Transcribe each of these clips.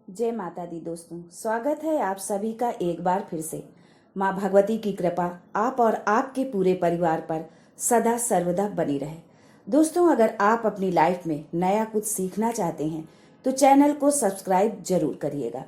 जय माता दी दोस्तों, स्वागत है आप सभी का एक बार फिर से। माँ भगवती की कृपा आप और आपके पूरे परिवार पर सदा सर्वदा बनी रहे। दोस्तों, अगर आप अपनी लाइफ में नया कुछ सीखना चाहते हैं तो चैनल को सब्सक्राइब जरूर करिएगा।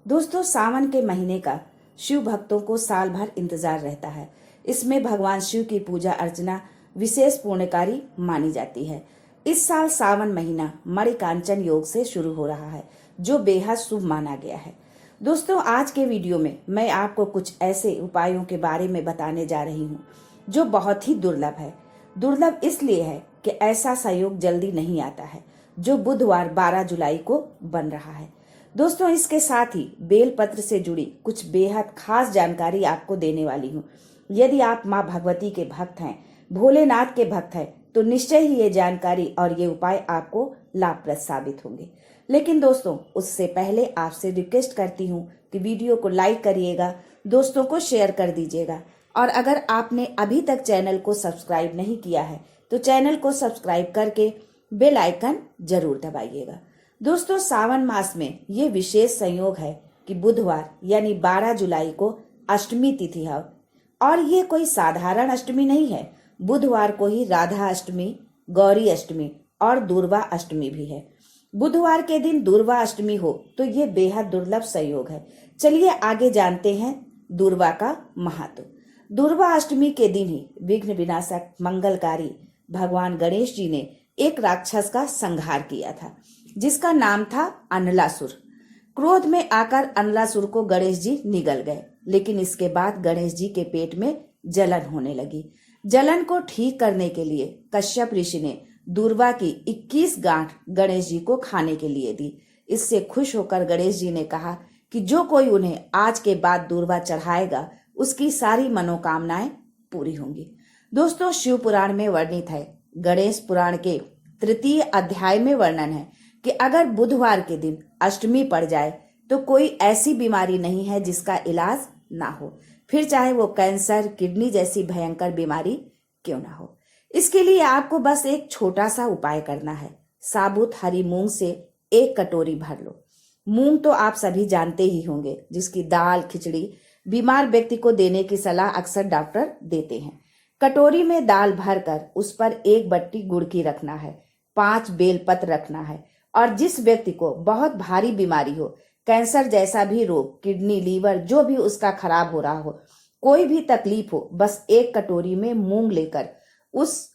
दोस्तों, सावन के महीने का शिव भक्तों को साल भर इंतजार रहता है। इसमें भगवान शिव की पूजा अर्चना विशेष पुण्यकारी मानी जाती है। इस साल सावन महीना मणिकांचन योग से शुरू हो रहा है, जो बेहद शुभ माना गया है। दोस्तों, आज के वीडियो में मैं आपको कुछ ऐसे उपायों के बारे में बताने जा रही हूँ जो बहुत ही दुर्लभ है। दुर्लभ इसलिए है कि ऐसा संयोग जल्दी नहीं आता है, जो बुधवार 12 जुलाई को बन रहा है। दोस्तों, इसके साथ ही बेलपत्र से जुड़ी कुछ बेहद खास जानकारी आपको देने वाली हूँ। यदि आप माँ भगवती के भक्त हैं, भोलेनाथ के भक्त हैं, तो निश्चय ही ये जानकारी और ये उपाय आपको लाभप्रद साबित होंगे। लेकिन दोस्तों, उससे पहले आपसे रिक्वेस्ट करती हूँ कि वीडियो को लाइक करिएगा, दोस्तों को शेयर कर दीजिएगा, और अगर आपने अभी तक चैनल को सब्सक्राइब नहीं किया है तो चैनल को सब्सक्राइब करके बेल आइकन जरूर दबाइएगा। दोस्तों, सावन मास में ये विशेष संयोग है कि बुधवार यानी 12 जुलाई को अष्टमी तिथि है, और ये कोई साधारण अष्टमी नहीं है। बुधवार को ही राधा अष्टमी, गौरी अष्टमी और दुर्वा अष्टमी भी है। बुधवार के दिन दुर्वा अष्टमी हो तो ये बेहद दुर्लभ संयोग है। चलिए आगे जानते हैं दुर्वा का महत्व। दुर्वा अष्टमी के दिन ही विघ्न विनाशक मंगलकारी भगवान गणेश जी ने एक राक्षस का संहार किया था, जिसका नाम था अनलासुर। क्रोध में आकर अनलासुर को गणेश जी निगल गए, लेकिन इसके बाद गणेश जी के पेट में जलन होने लगी। जलन को ठीक करने के लिए कश्यप ऋषि ने दुर्वा की 21 गांठ गणेश जी को खाने के लिए दी। इससे खुश होकर गणेश जी ने कहा कि जो कोई उन्हें आज के बाद दुर्वा चढ़ाएगा उसकी सारी मनोकामनाएं पूरी होंगी। दोस्तों, शिव पुराण में वर्णित है, गणेश पुराण के 3 अध्याय में वर्णन है कि अगर बुधवार के दिन अष्टमी पड़ जाए तो कोई ऐसी बीमारी नहीं है जिसका इलाज ना हो, फिर चाहे वो कैंसर, किडनी जैसी भयंकर बीमारी क्यों ना हो। इसके लिए आपको बस एक छोटा सा उपाय करना है। साबुत हरी मूंग से 1 कटोरी भर लो। मूंग तो आप सभी जानते ही होंगे, जिसकी दाल खिचड़ी बीमार व्यक्ति को देने की सलाह अक्सर डॉक्टर देते हैं। कटोरी में दाल भरकर उस पर 1 बट्टी गुड़ की रखना है, 5 बेलपत्र रखना है, और जिस व्यक्ति को बहुत भारी बीमारी हो, कैंसर जैसा भी रोग, किडनी, लीवर जो भी उसका खराब हो रहा हो, कोई भी तकलीफ हो, बस 1 कटोरी में मूंग लेकर उस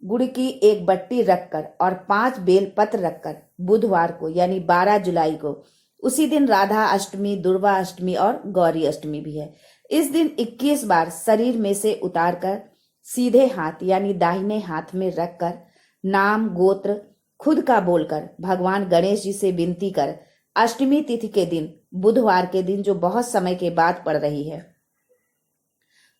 गुड़ की 1 बट्टी रखकर और 5 बेल पत्र रखकर बुधवार को यानी 12 जुलाई को, उसी दिन राधा अष्टमी, दुर्वा अष्टमी और गौरी अष्टमी भी है, इस दिन 21 बार शरीर में से उतारकर सीधे हाथ यानी दाहिने हाथ में रखकर नाम गोत्र खुद का बोलकर भगवान गणेश जी से विनती कर अष्टमी तिथि के दिन, बुधवार के दिन जो बहुत समय के बाद पड़ रही है,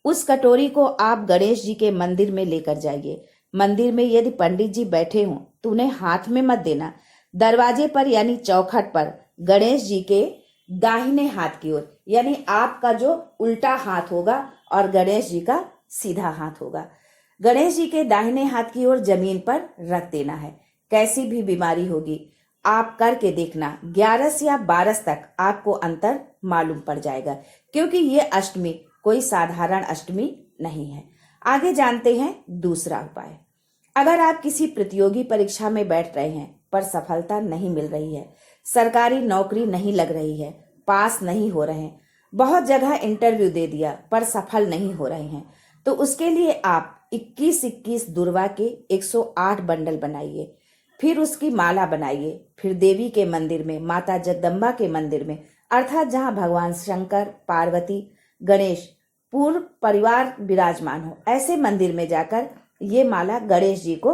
उस कटोरी को आप गणेश जी के मंदिर में लेकर जाइए। मंदिर में यदि पंडित जी बैठे हों तो उन्हें हाथ में मत देना। दरवाजे पर यानी चौखट पर गणेश जी के दाहिने हाथ की ओर, यानी आपका जो उल्टा हाथ होगा और गणेश जी का सीधा हाथ होगा, गणेश जी के दाहिने हाथ की ओर जमीन पर रख देना है। कैसी भी बीमारी होगी आप करके देखना, 11 या 12 तक आपको अंतर मालूम पड़ जाएगा, क्योंकि ये अष्टमी कोई साधारण अष्टमी नहीं है। आगे जानते हैं दूसरा उपाय। अगर आप किसी प्रतियोगी परीक्षा में बैठ रहे हैं पर सफलता नहीं मिल रही है, सरकारी नौकरी नहीं लग रही है, पास नहीं हो रहे हैं, बहुत जगह इंटरव्यू दे दिया पर सफल नहीं हो रहे हैं, तो उसके लिए आप 21-21 दुर्वा के 108 बंडल बनाइए, फिर उसकी माला बनाइए, फिर देवी के मंदिर में, माता जगदम्बा के मंदिर में, अर्थात जहां भगवान शंकर, पार्वती, गणेश पूर्ण परिवार विराजमान हो, ऐसे मंदिर में जाकर ये माला गणेश जी को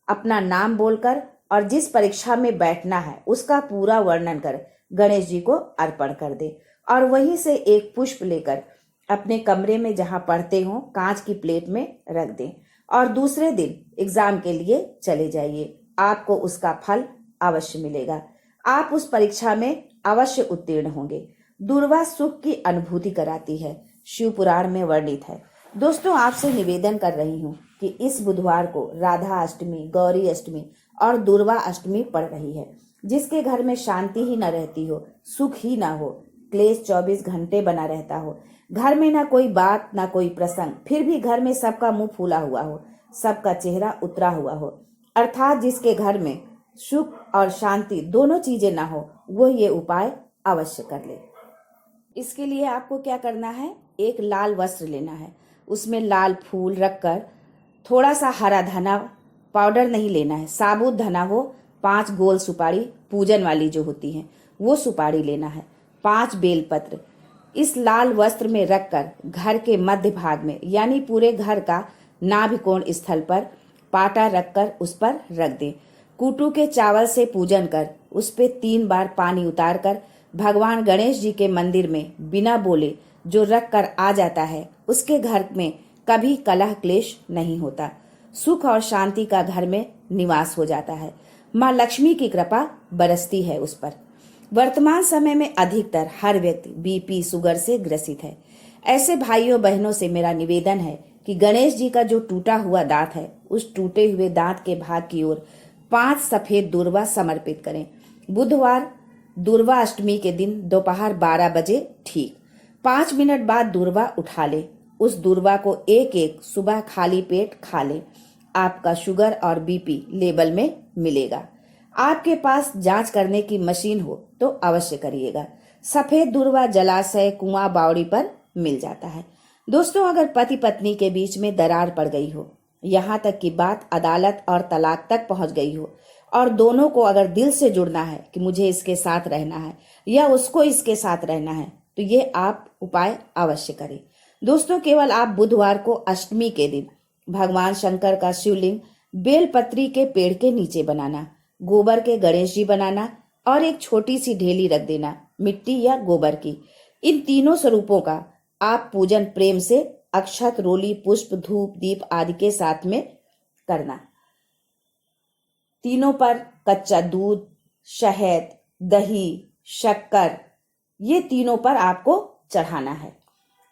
अपना नाम बोलकर और जिस परीक्षा में बैठना है उसका पूरा वर्णन कर गणेश जी को अर्पण कर दे, और वहीं से एक पुष्प लेकर अपने कमरे में जहां पढ़ते हो कांच की प्लेट में रख दें, और दूसरे दिन एग्जाम के लिए चले जाइए। आपको उसका फल अवश्य मिलेगा, आप उस परीक्षा में अवश्य उत्तीर्ण होंगे। दुर्वा सुख की अनुभूति कराती है, शिव पुराण में वर्णित है। दोस्तों, आपसे निवेदन कर रही हूँ कि इस बुधवार को राधा अष्टमी, गौरी अष्टमी और दुर्वा अष्टमी पड़ रही है। जिसके घर में शांति ही न रहती हो, सुख ही ना हो, क्लेश 24 घंटे बना रहता हो, घर में ना कोई बात ना कोई प्रसंग, फिर भी घर में सबका मुंह फूला हुआ हो, सबका चेहरा उतरा हुआ हो, अर्थात जिसके घर में सुख और शांति दोनों चीजें ना हो, वो ये उपाय अवश्य कर ले। इसके लिए आपको क्या करना है, एक लाल वस्त्र लेना है, उसमें लाल फूल रखकर थोड़ा सा हरा धना, पाउडर नहीं लेना है, साबुत धना हो, 5 गोल सुपारी पूजन वाली जो होती है वो सुपारी लेना है, 5 बेलपत्र इस लाल वस्त्र में रखकर घर के मध्य भाग में यानी पूरे घर का नाभिकोण स्थल पर पाटा रखकर उस पर रख दें। कूटू के चावल से पूजन कर उस पे 3 बार पानी उतारकर भगवान गणेश जी के मंदिर में बिना बोले जो रख कर आ जाता है, उसके घर में कभी कलह क्लेश नहीं होता, सुख और शांति का घर में निवास हो जाता है, माँ लक्ष्मी की कृपा बरसती है उस पर। वर्तमान समय में अधिकतर हर व्यक्ति बीपी शुगर से ग्रसित है। ऐसे भाइयों बहनों से मेरा निवेदन है कि गणेश जी का जो टूटा हुआ दांत है, उस टूटे हुए दांत के भाग की ओर 5 सफेद दूर्वा समर्पित करें। बुधवार दूर्वा अष्टमी के दिन दोपहर 12 बजे ठीक 5 मिनट बाद दूर्वा उठा ले। उस दूर्वा को एक एक सुबह खाली पेट खा ले। आपका शुगर और बीपी लेवल में मिलेगा। आपके पास जांच करने की मशीन हो तो अवश्य करिएगा। सफेद दूर्वा जलाशय, कुआं, बावड़ी पर मिल जाता है। दोस्तों, अगर पति पत्नी के बीच में दरार पड़ गई हो, यहाँ तक कि बात अदालत और तलाक तक पहुंच गई हो और दोनों को अगर दिल से जुड़ना है कि मुझे इसके साथ रहना है या उसको इसके साथ रहना है, तो ये आप उपाय अवश्य करें। दोस्तों, केवल आप बुधवार को अष्टमी के दिन भगवान शंकर का शिवलिंग बेलपत्री के पेड़ के नीचे बनाना, गोबर के गणेश जी बनाना और एक छोटी सी ढेली रख देना मिट्टी या गोबर की। इन तीनों स्वरूपों का आप पूजन प्रेम से अक्षत, रोली, पुष्प, धूप, दीप आदि के साथ में करना। तीनों पर कच्चा दूध, शहद, दही, शक्कर, ये तीनों पर आपको चढ़ाना है।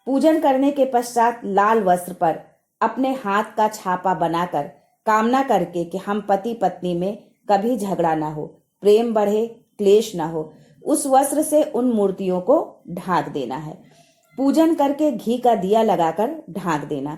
पूजन करने के पश्चात लाल वस्त्र पर अपने हाथ का छापा बनाकर कामना करके कि हम पति पत्नी में कभी झगड़ा ना हो, प्रेम बढ़े, क्लेश ना हो, उस वस्त्र से उन मूर्तियों को ढांक देना है। पूजन करके घी का दिया लगाकर ढांक देना।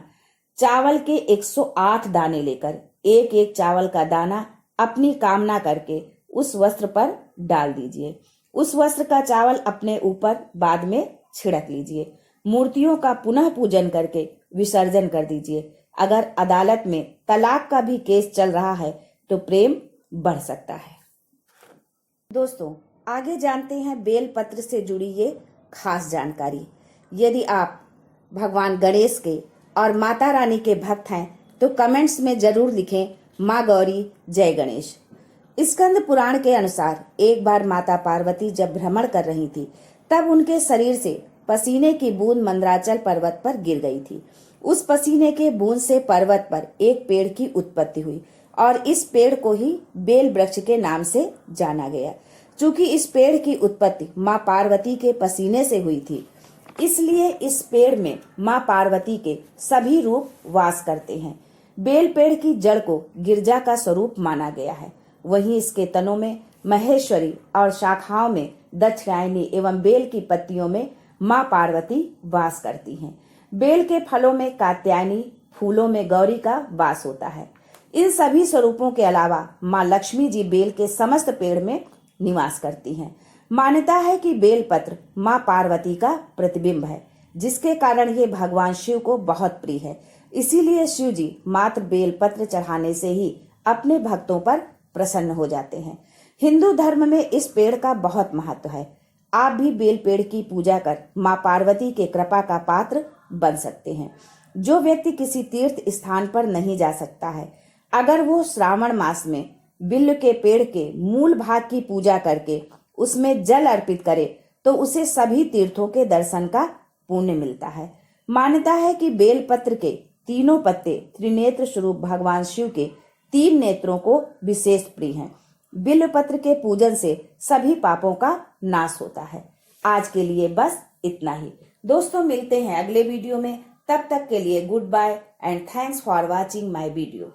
चावल के 108 दाने लेकर एक एक चावल का दाना अपनी कामना करके उस वस्त्र पर डाल दीजिए। उस वस्त्र का चावल अपने ऊपर बाद में छिड़क लीजिए। मूर्तियों का पुनः पूजन करके विसर्जन कर दीजिए। अगर अदालत में तलाक का भी केस चल रहा है तो प्रेम बढ़ सकता है। दोस्तों, आगे जानते हैं बेलपत्र से जुड़ी ये खास जानकारी। यदि आप भगवान गणेश के और माता रानी के भक्त हैं तो कमेंट्स में जरूर लिखें, माँ गौरी जय गणेश। स्कंद पुराण के अनुसार एक बार माता पार्वती जब भ्रमण कर रही थी, तब उनके शरीर से पसीने की बूंद मंदराचल पर्वत पर गिर गई थी। उस पसीने के बूंद से पर्वत पर एक पेड़ की उत्पत्ति हुई और इस पेड़ को ही बेल वृक्ष के नाम से जाना गया। चूंकि इस पेड़ की उत्पत्ति माँ पार्वती के पसीने से हुई थी, इसलिए इस पेड़ में माँ पार्वती के सभी रूप वास करते हैं। बेल पेड़ की जड़ को गिरजा का स्वरूप माना गया है। वहीं इसके तनों में महेश्वरी और शाखाओं में दक्षिणायनी एवं बेल की पत्तियों में माँ पार्वती वास करती हैं। बेल के फलों में कात्यायनी, फूलों में गौरी का वास होता है। इन सभी स्वरूपों के अलावा माँ लक्ष्मी जी बेल के समस्त पेड़ में निवास करती हैं। मान्यता है कि बेलपत्र माँ पार्वती का प्रतिबिंब है, जिसके कारण ये भगवान शिव को बहुत प्रिय है। इसीलिए शिव जी मात्र बेलपत्र चढ़ाने से ही अपने भक्तों पर प्रसन्न हो जाते हैं। हिंदू धर्म में इस पेड़ का बहुत महत्व है। आप भी बेल पेड़ की पूजा कर माँ पार्वती के कृपा का पात्र बन सकते हैं। जो व्यक्ति किसी तीर्थ स्थान पर नहीं जा सकता है, अगर वो श्रावण मास में बिल्व के पेड़ के मूल भाग की पूजा करके उसमें जल अर्पित करे तो उसे सभी तीर्थों के दर्शन का पुण्य मिलता है। मान्यता है कि बेलपत्र के तीनों पत्ते त्रिनेत्र स्वरूप भगवान शिव के 3 नेत्रों को विशेष प्रिय हैं। बिल्व पत्र के पूजन से सभी पापों का नाश होता है। आज के लिए बस इतना ही। दोस्तों, मिलते हैं अगले वीडियो में। तब तक के लिए good bye and thanks for watching my video.